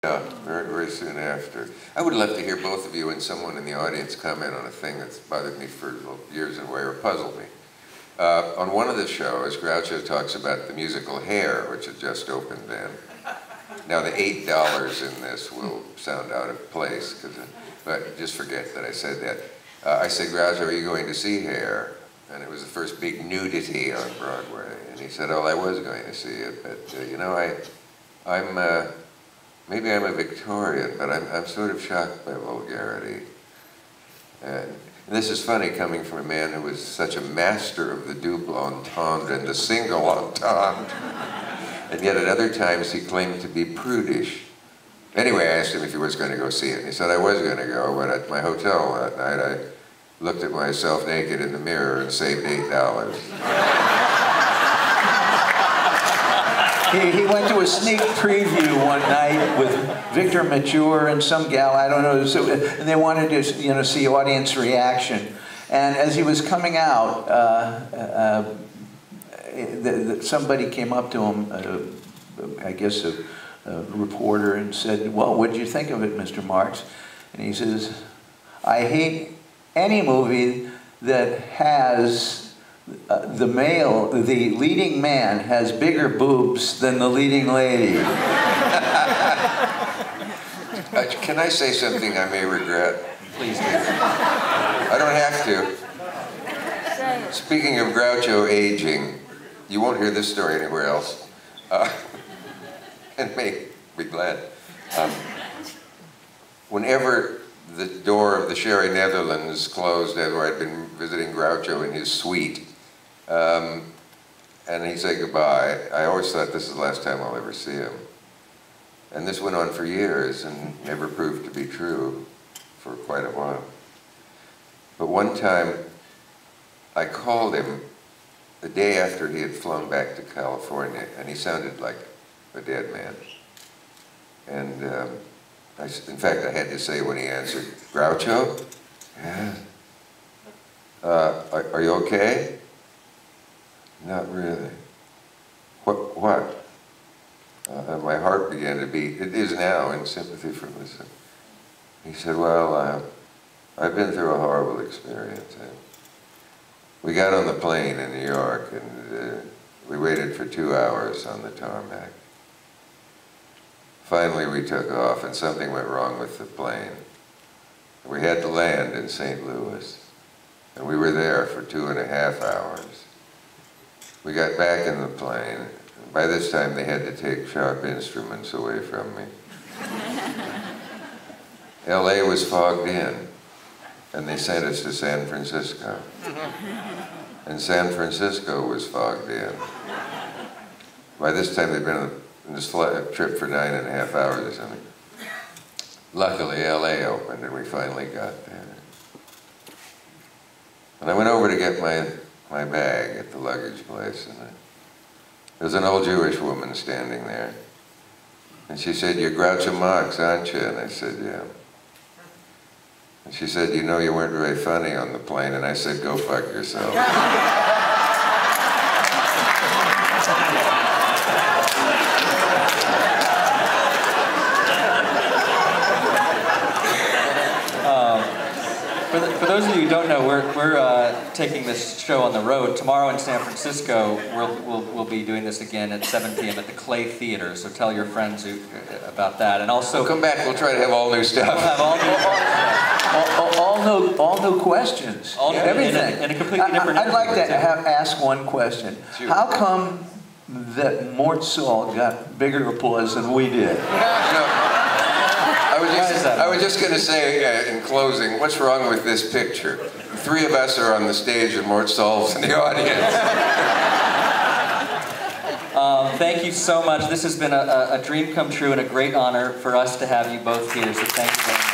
Yeah, very soon after. I would love to hear both of you and someone in the audience comment on a thing that's bothered me for years in a way, or puzzled me. On one of the shows, Groucho talks about the musical Hair, which had just opened then. Now the $8 in this will sound out of place, but just forget that I said that. I said, Groucho, are you going to see Hair? And it was the first big nudity on Broadway. And he said, oh, I was going to see it, but you know, maybe I'm a Victorian, but I'm sort of shocked by vulgarity. And this is funny coming from a man who was such a master of the double entendre and the single entendre. And yet at other times he claimed to be prudish. Anyway, I asked him if he was going to go see it, and he said I was going to go, but at my hotel that night I looked at myself naked in the mirror and saved $8. He went to a sneak preview one night with Victor Mature and some gal, I don't know, and they wanted to, you know, see audience reaction. And as he was coming out, somebody came up to him, I guess a reporter, and said, well, what did you think of it, Mr. Marx? And he says, I hate any movie that has the leading man has bigger boobs than the leading lady. Can I say something I may regret? Please do. I don't have to. Speaking of Groucho aging, you won't hear this story anywhere else. And may be glad. Whenever the door of the Sherry Netherlands closed where I'd been visiting Groucho in his suite, and he said goodbye, I always thought this is the last time I'll ever see him. And this went on for years and never proved to be true for quite a while. But one time, I called him the day after he had flown back to California, and he sounded like a dead man. And in fact, I had to say when he answered, Groucho? Yeah. Are you okay? Not really. What? My heart began to beat. It is now in sympathy for Lisa. He said, well, I've been through a horrible experience. We got on the plane in New York, and we waited for 2 hours on the tarmac. Finally, we took off, and something went wrong with the plane. We had to land in St. Louis, and we were there for 2.5 hours. We got back in the plane. By this time, they had to take sharp instruments away from me. LA was fogged in, and they sent us to San Francisco. And San Francisco was fogged in. By this time, they'd been on this trip for 9.5 hours or something. Luckily, LA opened, and we finally got there. And I went over to get my bag at the luggage place, and there was an old Jewish woman standing there. And she said, you're Groucho Marx, aren't you? And I said, yeah. And she said, you know you weren't very funny on the plane. And I said, go fuck yourself. For those of you who don't know, we're taking this show on the road. Tomorrow in San Francisco, we'll be doing this again at 7 p.m. at the Clay Theater, so tell your friends about that. And also... We'll come back, we'll try to have all new stuff. We'll have all new questions. Everything. In a completely different... I'd like to ask one question. Sure. How come that Mort Saul got bigger applause than we did? I was just going to say, in closing, what's wrong with this picture? 3 of us are on the stage and Mort Saul's in the audience. Thank you so much. This has been a dream come true and a great honor for us to have you both here, so thank you very much.